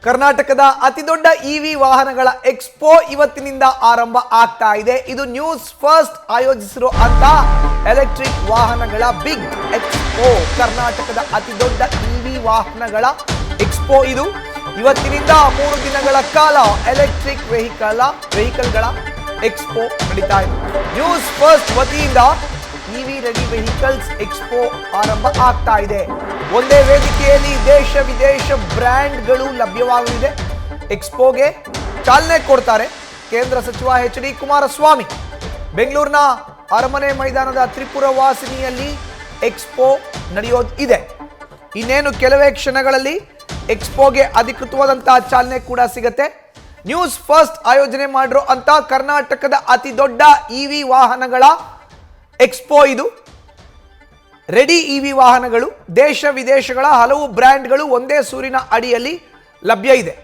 ಕರ್ನಾಟಕದ ಅತಿದೊಡ್ಡ ಇವಿ ವಾಹನಗಳ ಎಕ್ಸ್ಪೋ ಇವತ್ತಿನಿಂದ ಆರಂಭ ಆಗ್ತಾ ಇದೆ. ಇದು ನ್ಯೂಸ್ ಫಸ್ಟ್ ಆಯೋಜಿಸಿರುವಂತ ಎಲೆಕ್ಟ್ರಿಕ್ ವಾಹನಗಳ ಬಿಗ್ ಎಕ್ಸ್ಪೋ. ಕರ್ನಾಟಕದ ಅತಿದೊಡ್ಡ ಇವಿ ವಾಹನಗಳ ಎಕ್ಸ್ಪೋ ಇದು. ಇವತ್ತಿನಿಂದ 3 ದಿನಗಳ ಕಾಲ ಎಲೆಕ್ಟ್ರಿಕ್ ವೆಹಿಕಲ್ಗಳ ಎಕ್ಸ್ಪೋ ನಡೀತಾ ಇದೆ. ನ್ಯೂಸ್ ಫಸ್ಟ್ ವತಿಯಿಂದ ಇವಿ ರೆಡಿ ವೆಹಿಕಲ್ಸ್ ಎಕ್ಸ್ಪೋ ಆರಂಭ ಆಗ್ತಾ ಇದೆ. ಒಂದೇ ವೇದಿಕೆಯಲ್ಲಿ ದೇಶ ವಿದೇಶ ಬ್ರ್ಯಾಂಡ್ಗಳು ಲಭ್ಯವಾಗಲಿದೆ. ಎಕ್ಸ್ಪೋಗೆ ಚಾಲನೆ ಕೊಡ್ತಾರೆ ಕೇಂದ್ರ ಸಚಿವ ಎಚ್.ಡಿ. ಕುಮಾರಸ್ವಾಮಿ. ಬೆಂಗಳೂರಿನ ಅರಮನೆ ಮೈದಾನದ ತ್ರಿಪುರ ವಾಸಿನಿಯಲ್ಲಿ ಎಕ್ಸ್ಪೋ ನಡೆಯೋದು ಇದೆ. ಇನ್ನೇನು ಕೆಲವೇ ಕ್ಷಣಗಳಲ್ಲಿ ಎಕ್ಸ್ಪೋಗೆ ಅಧಿಕೃತವಾದಂತಹ ಚಾಲನೆ ಕೂಡ ಸಿಗತ್ತೆ. ನ್ಯೂಸ್ ಫಸ್ಟ್ ಆಯೋಜನೆ ಮಾಡಿರೋ ಅಂತ ಕರ್ನಾಟಕದ ಅತಿ ದೊಡ್ಡ ಇವಿ ವಾಹನಗಳ ಎಕ್ಸ್ಪೋ ಇದು. ರೆಡಿ ಇವಿ ವಾಹನಗಳು ದೇಶ ವಿದೇಶಗಳ ಹಲವು ಬ್ರ್ಯಾಂಡ್ಗಳು ಒಂದೇ ಸೂರಿನ ಅಡಿಯಲ್ಲಿ ಲಭ್ಯ ಇದೆ.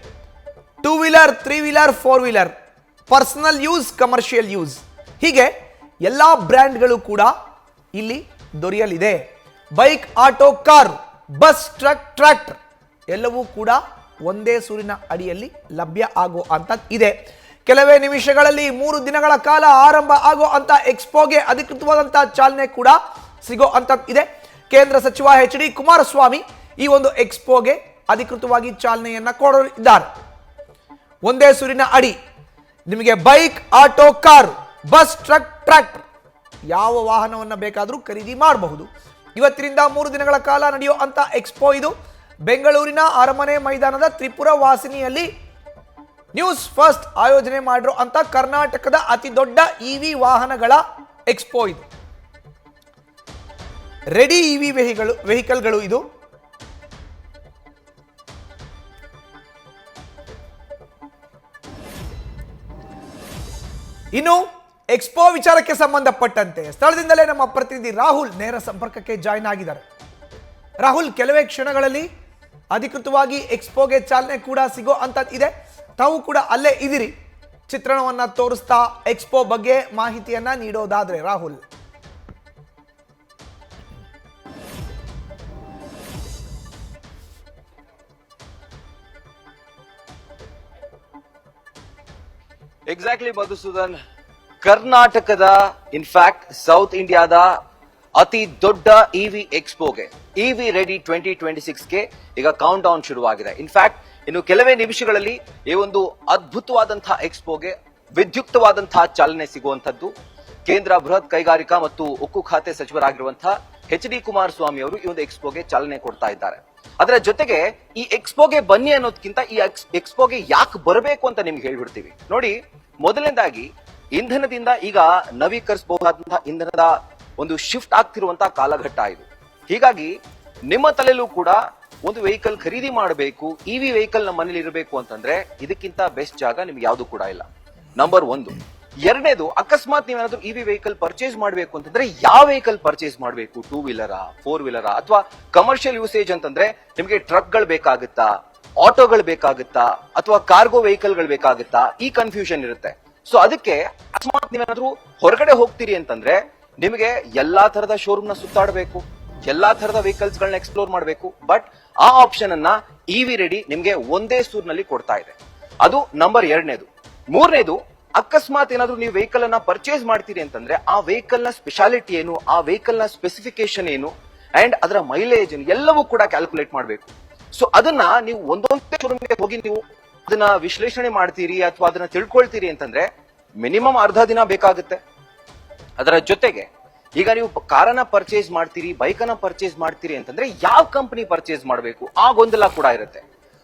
2 wheeler, 3 wheeler, 4 wheeler, personal use, commercial use, ಹೀಗೆ ಎಲ್ಲ ಬ್ರ್ಯಾಂಡ್ಗಳು ಕೂಡ ಇಲ್ಲಿ ದೊರೆಯಲಿದೆ. Bike, auto, car, bus, truck, tractor ಎಲ್ಲವೂ ಕೂಡ ಒಂದೇ ಸೂರಿನ ಅಡಿಯಲ್ಲಿ ಲಭ್ಯ ಆಗೋ ಅಂತ ಇದೆ. ಕೆಲವೇ ನಿಮಿಷಗಳಲ್ಲಿ 3 ದಿನಗಳ ಕಾಲ ಆರಂಭ ಆಗೋ ಅಂತ ಎಕ್ಸ್ಪೋಗೆ ಅಧಿಕೃತವಾದಂತಹ ಚಾಲನೆ ಕೂಡ ಸಿಗೋ ಅಂತ ಇದೆ. ಕೇಂದ್ರ ಸಚಿವ ಎಚ್.ಡಿ. ಕುಮಾರಸ್ವಾಮಿ ಈ ಒಂದು ಎಕ್ಸ್ಪೋಗೆ ಅಧಿಕೃತವಾಗಿ ಚಾಲನೆಯನ್ನ ಕೊಡಲಿದ್ದಾರೆ. ಒಂದೇ ಸೂರಿನ ಅಡಿ ನಿಮಗೆ bike, auto, car, bus, truck, tractor ಯಾವ ವಾಹನವನ್ನು ಬೇಕಾದರೂ ಖರೀದಿ ಮಾಡಬಹುದು. ಇವತ್ತಿನಿಂದ 3 ದಿನಗಳ ಕಾಲ ನಡೆಯೋ ಅಂತ ಎಕ್ಸ್ಪೋ ಇದು. ಬೆಂಗಳೂರಿನ ಅರಮನೆ ಮೈದಾನದ ತ್ರಿಪುರ ವಾಸಿನಿಯಲ್ಲಿ ನ್ಯೂಸ್ ಫಸ್ಟ್ ಆಯೋಜನೆ ಮಾಡಿರೋ ಅಂತ ಕರ್ನಾಟಕದ ಅತಿ ದೊಡ್ಡ ಇವಿ ವಾಹನಗಳ ಎಕ್ಸ್ಪೋ ಇದು. ರೆಡಿ ಇವಿ ವೆಹಿಕಲ್ಗಳು ಇದು. ಇನ್ನು ಎಕ್ಸ್ಪೋ ವಿಚಾರಕ್ಕೆ ಸಂಬಂಧಪಟ್ಟಂತೆ ಸ್ಥಳದಿಂದಲೇ ನಮ್ಮ ಪ್ರತಿನಿಧಿ ರಾಹುಲ್ ನೇರ ಸಂಪರ್ಕಕ್ಕೆ ಜಾಯಿನ್ ಆಗಿದ್ದಾರೆ. ರಾಹುಲ್, ಕೆಲವೇ ಕ್ಷಣಗಳಲ್ಲಿ ಅಧಿಕೃತವಾಗಿ ಎಕ್ಸ್ಪೋಗೆ ಚಾಲನೆ ಕೂಡ ಸಿಗೋ ಅಂತ ಇದೆ. ತಾವು ಕೂಡ ಅಲ್ಲೇ ಇದ್ದೀರಿ. ಚಿತ್ರಣವನ್ನ ತೋರಿಸ್ತಾ ಎಕ್ಸ್ಪೋ ಬಗ್ಗೆ ಮಾಹಿತಿಯನ್ನ ನೀಡೋದಾದ್ರೆ ರಾಹುಲ್. ಎಕ್ಸಾಕ್ಟ್ಲಿ ಮಧುಸೂದನ್, ಕರ್ನಾಟಕದ ಇನ್ಫ್ಯಾಕ್ಟ್ ಸೌತ್ ಇಂಡಿಯಾದ ಅತಿ ದೊಡ್ಡ ಇವಿ ಎಕ್ಸ್ಪೋಗೆ, ಇವಿ ರೆಡಿ 2026ಗೆ ಈಗ ಕೌಂಟ್ ಡೌನ್ ಶುರುವಾಗಿದೆ. ಇನ್ಫ್ಯಾಕ್ಟ್ ಇನ್ನು ಕೆಲವೇ ನಿಮಿಷಗಳಲ್ಲಿ ಈ ಒಂದು ಅದ್ಭುತವಾದಂತಹ ಎಕ್ಸ್ಪೋಗೆ ವಿದ್ಯುಕ್ತವಾದಂತಹ ಚಾಲನೆ ಸಿಗುವಂತದ್ದು ಕೇಂದ್ರ ಬೃಹತ್ ಕೈಗಾರಿಕಾ ಮತ್ತು ಉಕ್ಕು ಖಾತೆ ಸಚಿವರಾಗಿರುವಂತಹ ಎಚ್.ಡಿ. ಕುಮಾರಸ್ವಾಮಿ ಅವರು ಈ ಒಂದು ಎಕ್ಸ್ಪೋಗೆ ಚಾಲನೆ ಕೊಡ್ತಾ ಇದ್ದಾರೆ. ಅದರ ಜೊತೆಗೆ ಈ ಎಕ್ಸ್ಪೋಗೆ ಬನ್ನಿ ಅನ್ನೋದಕ್ಕಿಂತ ಈ ಎಕ್ಸ್ಪೋಗೆ ಯಾಕೆ ಬರಬೇಕು ಅಂತ ನಿಮ್ಗೆ ಹೇಳ್ಬಿಡ್ತೀವಿ ನೋಡಿ. ಮೊದಲನೇದಾಗಿ ಇಂಧನದಿಂದ ಈಗ ನವೀಕರಿಸಬಹುದಾದಂತಹ ಇಂಧನದ ಒಂದು ಶಿಫ್ಟ್ ಆಗ್ತಿರುವಂತಹ ಕಾಲಘಟ್ಟ ಇದು. ಹೀಗಾಗಿ ನಿಮ್ಮ ತಲೆಯಲ್ಲೂ ಕೂಡ ಒಂದು ವೆಹಿಕಲ್ ಖರೀದಿ ಮಾಡಬೇಕು, ಇವಿ ವೆಹಿಕಲ್ ನಮ್ಮ ಮನೇಲಿ ಇರಬೇಕು ಅಂತಂದ್ರೆ ಇದಕ್ಕಿಂತ ಬೆಸ್ಟ್ ಜಾಗ ನಿಮ್ಗೆ ಯಾವ್ದು ಕೂಡ ಇಲ್ಲ. ನಂಬರ್ 1. ಎರಡನೇದು, ಅಕಸ್ಮಾತ್ ನೀವೇನಾದ್ರೂ ಇವಿ ವೆಹಿಕಲ್ ಪರ್ಚೇಸ್ ಮಾಡಬೇಕು ಅಂತಂದ್ರೆ ಯಾವ ವೆಹಿಕಲ್ ಪರ್ಚೇಸ್ ಮಾಡಬೇಕು? 2 ವೀಲರಾ, 4 ವೀಲರಾ, ಅಥವಾ ಕಮರ್ಷಿಯಲ್ ಯೂಸೇಜ್ ಅಂತಂದ್ರೆ ನಿಮ್ಗೆ ಟ್ರಕ್ ಗಳು ಬೇಕಾಗುತ್ತಾ, ಆಟೋಗಳು ಬೇಕಾಗುತ್ತಾ, ಅಥವಾ ಕಾರ್ಗೋ ವೆಹಿಕಲ್ ಗಳು ಬೇಕಾಗುತ್ತಾ? ಈ ಕನ್ಫ್ಯೂಷನ್ ಇರುತ್ತೆ. ಸೊ ಅದಕ್ಕೆ ಅಕಸ್ಮಾತ್ ನೀವೇನಾದ್ರೂ ಹೊರಗಡೆ ಹೋಗ್ತೀರಿ ಅಂತಂದ್ರೆ ನಿಮಗೆ ಎಲ್ಲಾ ತರದ ಶೋರೂಮ್ ನ ಸುತ್ತಾಡಬೇಕು, ಎಲ್ಲಾ ತರದ ವೆಹಿಕಲ್ಸ್ ಗಳನ್ನ ಎಕ್ಸ್ಪ್ಲೋರ್ ಮಾಡಬೇಕು. ಬಟ್ ಆ ಆಪ್ಷನ್ ಅನ್ನ ಇವಿ ರೆಡಿ ನಿಮ್ಗೆ ಒಂದೇ ಸೂರ್ನಲ್ಲಿ ಕೊಡ್ತಾ ಇದೆ. ಅದು ನಂಬರ್ 2ನೇದು. 3ನೇದು, ಅಕಸ್ಮಾತ್ ಏನಾದ್ರೂ ನೀವು ವೆಹಿಕಲ್ ಅನ್ನ ಪರ್ಚೇಸ್ ಮಾಡ್ತೀರಿ ಅಂತಂದ್ರೆ ಆ ವೆಹಿಕಲ್ ನ ಸ್ಪೆಷಾಲಿಟಿ ಏನು, ಆ ವೆಹಿಕಲ್ ನ ಸ್ಪೆಸಿಫಿಕೇಶನ್ ಏನು, ಅಂಡ್ ಅದರ ಮೈಲೇಜ್ ಏನು, ಎಲ್ಲವೂ ಕೂಡ ಕ್ಯಾಲ್ಕುಲೇಟ್ ಮಾಡಬೇಕು. ಸೊ ಅದನ್ನ ನೀವು ಒಂದೊಂದೇ ಶೋರೂಮ್ಗೆ ಹೋಗಿ ನೀವು ಅದನ್ನ ವಿಶ್ಲೇಷಣೆ ಮಾಡ್ತೀರಿ ಅಥವಾ ಅದನ್ನ ತಿಳ್ಕೊಳ್ತೀರಿ ಅಂತಂದ್ರೆ ಮಿನಿಮಮ್ ಅರ್ಧ ದಿನ ಬೇಕಾಗುತ್ತೆ. ಅದರ ಜೊತೆಗೆ ಈಗ ನೀವು ಕಾರನ್ನ ಪರ್ಚೇಸ್ ಮಾಡ್ತೀರಿ, ಬೈಕ್ ಅನ್ನ ಪರ್ಚೇಸ್ ಮಾಡ್ತೀರಿ ಅಂತಂದ್ರೆ ಯಾವ ಕಂಪನಿ ಪರ್ಚೇಸ್ ಮಾಡಬೇಕು ಆ ಗೊಂದಲ ಕೂಡ ಇರುತ್ತೆ.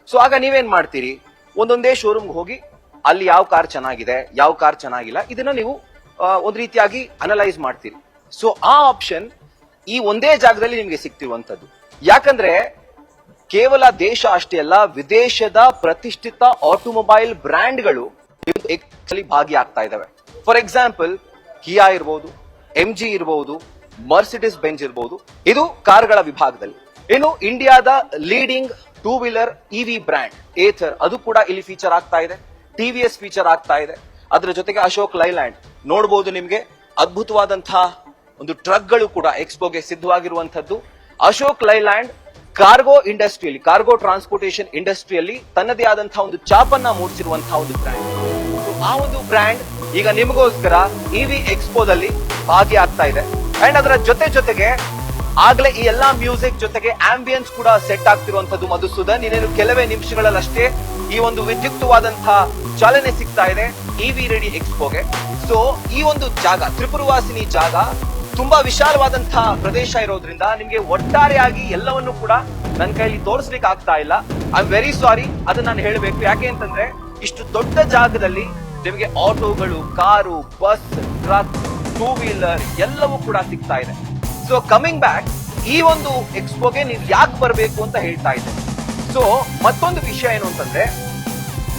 ಸೊ ಆಗ ನೀವೇನ್ ಮಾಡ್ತೀರಿ, ಒಂದೊಂದೇ ಶೋರೂಮ್ ಹೋಗಿ ಅಲ್ಲಿ ಯಾವ ಕಾರ್ ಚೆನ್ನಾಗಿದೆ, ಯಾವ ಕಾರ್ ಚೆನ್ನಾಗಿಲ್ಲ, ಇದನ್ನ ನೀವು ಒಂದ್ ರೀತಿಯಾಗಿ ಅನಲೈಸ್ ಮಾಡ್ತೀರಿ. ಸೊ ಆ ಆಪ್ಷನ್ ಈ ಒಂದೇ ಜಾಗದಲ್ಲಿ ನಿಮ್ಗೆ ಸಿಗ್ತಿರುವಂತದ್ದು. ಯಾಕಂದ್ರೆ ಕೇವಲ ದೇಶ ಅಷ್ಟೇ ಅಲ್ಲ, ವಿದೇಶದ ಪ್ರತಿಷ್ಠಿತ ಆಟೋಮೊಬೈಲ್ ಬ್ರ್ಯಾಂಡ್ಗಳು ಭಾಗಿಯಾಗ್ತಾ ಇದಾವೆ. ಫಾರ್ ಎಕ್ಸಾಂಪಲ್ ಕಿಯಾ ಇರಬಹುದು, MG ಇರಬಹುದು, ಮರ್ಸಿಡಿಸ್ ಬೆಂಜ್ ಇರಬಹುದು. ಇದು ಕಾರ್ಗಳ ವಿಭಾಗದಲ್ಲಿ. ಇನ್ನು ಇಂಡಿಯಾದ leading 2 wheeler EV brand either, ಅದು ಕೂಡ ಇಲ್ಲಿ ಫೀಚರ್ ಆಗ್ತಾ ಇದೆ. TVS ಫೀಚರ್ ಆಗ್ತಾ ಇದೆ. ಅದರ ಜೊತೆಗೆ ಅಶೋಕ್ ಲೈಲ್ಯಾಂಡ್ ನೋಡಬಹುದು. ನಿಮ್ಗೆ ಅದ್ಭುತವಾದಂತಹ ಒಂದು ಟ್ರಕ್ ಗಳು ಕೂಡ ಎಕ್ಸ್ಪೋಗೆ ಸಿದ್ಧವಾಗಿರುವಂತದ್ದು. ಅಶೋಕ್ ಲೈಲ್ಯಾಂಡ್ ಕಾರ್ಗೋ ಇಂಡಸ್ಟ್ರಿಯಲ್ಲಿ, ಕಾರ್ಗೋ ಟ್ರಾನ್ಸ್ಪೋರ್ಟೇಷನ್ ಇಂಡಸ್ಟ್ರಿಯಲ್ಲಿ ತನ್ನದೇ ಆದಂತಹ ಒಂದು ಚಾಪನ್ನ ಮೂಡಿಸಿರುವಂತಹ ಒಂದು ಬ್ರ್ಯಾಂಡ್. ಆ ಒಂದು ಬ್ರ್ಯಾಂಡ್ ಈಗ ನಿಮಗೋಸ್ಕರ ಇವಿ ಎಕ್ಸ್ಪೋದಲ್ಲಿ ಭಾಗಿಯಾಗ್ತಾ ಇದೆ. ಅಂಡ್ ಅದರ ಜೊತೆಗೆ ಆಗ್ಲೇ ಈ ಎಲ್ಲಾ ಮ್ಯೂಸಿಕ್ ಜೊತೆಗೆ ಆಂಬಿಯನ್ಸ್ ಕೂಡ ಸೆಟ್ ಆಗ್ತಿರುವಂತದ್ದು ಮಧುಸೂದನ್. ಇನ್ನೇನು ಕೆಲವೇ ನಿಮಿಷಗಳಲ್ಲಷ್ಟೇ ಈ ಒಂದು ವಿದ್ಯುಕ್ತವಾದಂತಹ ಚಾಲನೆ ಸಿಗ್ತಾ ಇದೆ ಇವಿ ರೆಡಿ ಎಕ್ಸ್ಪೋಗೆ. ಸೊ ಈ ಒಂದು ಜಾಗ, ತ್ರಿಪುರವಾಸಿನಿ ಜಾಗ ತುಂಬಾ ವಿಶಾಲವಾದಂತಹ ಪ್ರದೇಶ ಇರೋದ್ರಿಂದ ನಿಮ್ಗೆ ಒಟ್ಟಾರೆಯಾಗಿ ಎಲ್ಲವನ್ನು ಕೂಡ ನನ್ನ ಕೈಲಿ ತೋರಿಸ್ಲಿಕ್ಕೆ ಆಗ್ತಾ ಇಲ್ಲ. ಐ ಆಮ್ ವೆರಿ ಸಾರಿ, ಅದನ್ನ ನಾನು ಹೇಳಬೇಕು. ಯಾಕೆ ಅಂತಂದ್ರೆ ಇಷ್ಟು ದೊಡ್ಡ ಜಾಗದಲ್ಲಿ ನಿಮಗೆ ಆಟೋಗಳು, car, bus, truck, two wheeler ಎಲ್ಲವೂ ಕೂಡ ಸಿಗ್ತಾ ಇದೆ. ಸೊ ಕಮಿಂಗ್ ಬ್ಯಾಕ್, ಈ ಒಂದು ಎಕ್ಸ್ಪೋಗೆ ನೀವು ಯಾಕೆ ಬರಬೇಕು ಅಂತ ಹೇಳ್ತಾ ಇದ್ದೆ. ಸೊ ಮತ್ತೊಂದು ವಿಷಯ ಏನು ಅಂತಂದ್ರೆ,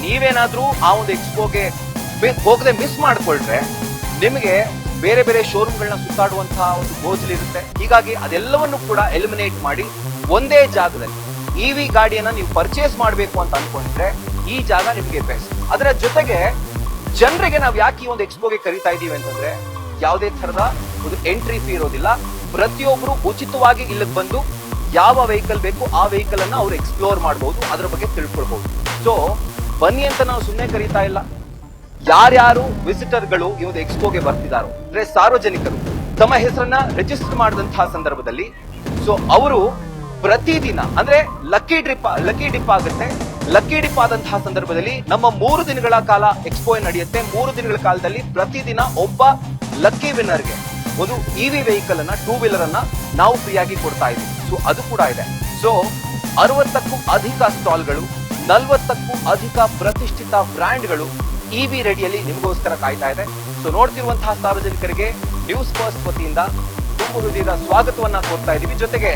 ನೀವೇನಾದ್ರೂ ಆ ಒಂದು ಎಕ್ಸ್ಪೋಗೆ ಹೋಗದೆ ಮಿಸ್ ಮಾಡ್ಕೊಳ್ರೆ ನಿಮಗೆ ಬೇರೆ ಬೇರೆ ಶೋರೂಮ್ಗಳನ್ನ ಸುತ್ತಾಡುವಂತಹ ಒಂದು ಗೋಜಲ್ ಇರುತ್ತೆ. ಹೀಗಾಗಿ ಅದೆಲ್ಲವನ್ನು ಕೂಡ ಎಲಿಮಿನೇಟ್ ಮಾಡಿ ಒಂದೇ ಜಾಗದಲ್ಲಿ ಇವಿ ಗಾಡಿಯನ್ನ ನೀವು ಪರ್ಚೇಸ್ ಮಾಡಬೇಕು ಅಂತ ಅನ್ಕೊಂಡಿದ್ರೆ ಈ ಜಾಗ ನಿಮಗೆ ಬೆಸ್ಟ್. ಅದರ ಜೊತೆಗೆ ಜನರಿಗೆ ನಾವು ಯಾಕೆ ಈ ಒಂದು ಎಕ್ಸ್ಪೋಗೆ ಕರೀತಾ ಇದೀವಿ ಅಂತಂದ್ರೆ, ಯಾವುದೇ ತರದ ಒಂದು ಎಂಟ್ರಿ ಫೀ ಇರೋದಿಲ್ಲ. ಪ್ರತಿಯೊಬ್ರು ಉಚಿತವಾಗಿ ಇಲ್ಲಿಗೆ ಬಂದು ಯಾವ ವೆಹಿಕಲ್ ಬೇಕು ಆ ವೆಹಿಕಲ್ ಅನ್ನ ಅವ್ರು ಎಕ್ಸ್ಪ್ಲೋರ್ ಮಾಡಬಹುದು, ಅದ್ರ ಬಗ್ಗೆ ತಿಳ್ಕೊಳ್ಬಹುದು. ಸೊ ಬನ್ನಿ ಅಂತ ನಾವು ಸುಮ್ಮನೆ ಕರೀತಾ ಇಲ್ಲ. ಯಾರ್ಯಾರು ವಿಸಿಟರ್ಗಳು ಈ ಒಂದು ಎಕ್ಸ್ಪೋಗೆ ಬರ್ತಿದಾರೋ ಅಂದ್ರೆ ಸಾರ್ವಜನಿಕರು ತಮ್ಮ ಹೆಸರನ್ನ ರಿಜಿಸ್ಟರ್ ಮಾಡಿದಂತಹ ಸಂದರ್ಭದಲ್ಲಿ ಸೊ ಅವರು ಪ್ರತಿದಿನ ಅಂದ್ರೆ ಲಕ್ಕಿ ಡಿಪ್ ಆಗುತ್ತೆ. ಲಕ್ಕಿ ಡಿಪ್ ಆದಂತಹ ಸಂದರ್ಭದಲ್ಲಿ ನಮ್ಮ 3 ದಿನಗಳ ಕಾಲ ಎಕ್ಸ್ಪೋ ನಡೆಯುತ್ತೆ. 3 ದಿನಗಳ ಕಾಲದಲ್ಲಿ ಪ್ರತಿದಿನ ಒಬ್ಬ ಲಕ್ಕಿ ವಿನ್ನರ್ಗೆ ಒಂದು ಇವಿ ವೆಹಿಕಲ್ ಅನ್ನ, ಟೂ ವೀಲರ್ ಅನ್ನ ನಾವು ಫ್ರೀಯಾಗಿ ಕೊಡ್ತಾ ಇದ್ದೀವಿ. ಸೊ ಅದು ಕೂಡ ಇದೆ. ಸೊ 60ಕ್ಕೂ ಅಧಿಕ ಸ್ಟಾಲ್ಗಳು, 40ಕ್ಕೂ ಅಧಿಕ ಪ್ರತಿಷ್ಠಿತ ಬ್ರ್ಯಾಂಡ್ಗಳು ಇವಿ ರೆಡಿಯಲ್ಲಿ ನಿಮಗೋಸ್ಕರ ಕಾಯ್ತಾ ಇದೆ. ಸೊ ನೋಡ್ತಿರುವಂತಹ ಸಾರ್ವಜನಿಕರಿಗೆ ನ್ಯೂಸ್ ಫಸ್ಟ್ ವತಿಯಿಂದ ತುಂಬು ಹೃದಯದ ಸ್ವಾಗತವನ್ನ ಕೋರ್ತಾ ಇದೀವಿ. ಜೊತೆಗೆ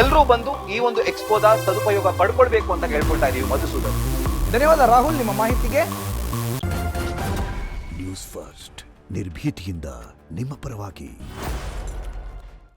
ಎಲ್ಲರೂ ಬಂದು ಈ ಒಂದು ಎಕ್ಸ್ಪೋದ ಸದುಪಯೋಗ ಪಡ್ಕೊಳ್ಬೇಕು ಅಂತ ಹೇಳ್ಕೊಳ್ತಾ ಇದೀವಿ. ಮಧುಸೂದನ್, ಧನ್ಯವಾದ ರಾಹುಲ್ ನಿಮ್ಮ ಮಾಹಿತಿಗೆ. ನ್ಯೂಸ್ ಫಸ್ಟ್ ನಿರ್ಭೀತಿಯಿಂದ ನಿಮ್ಮ ಪರವಾಗಿ.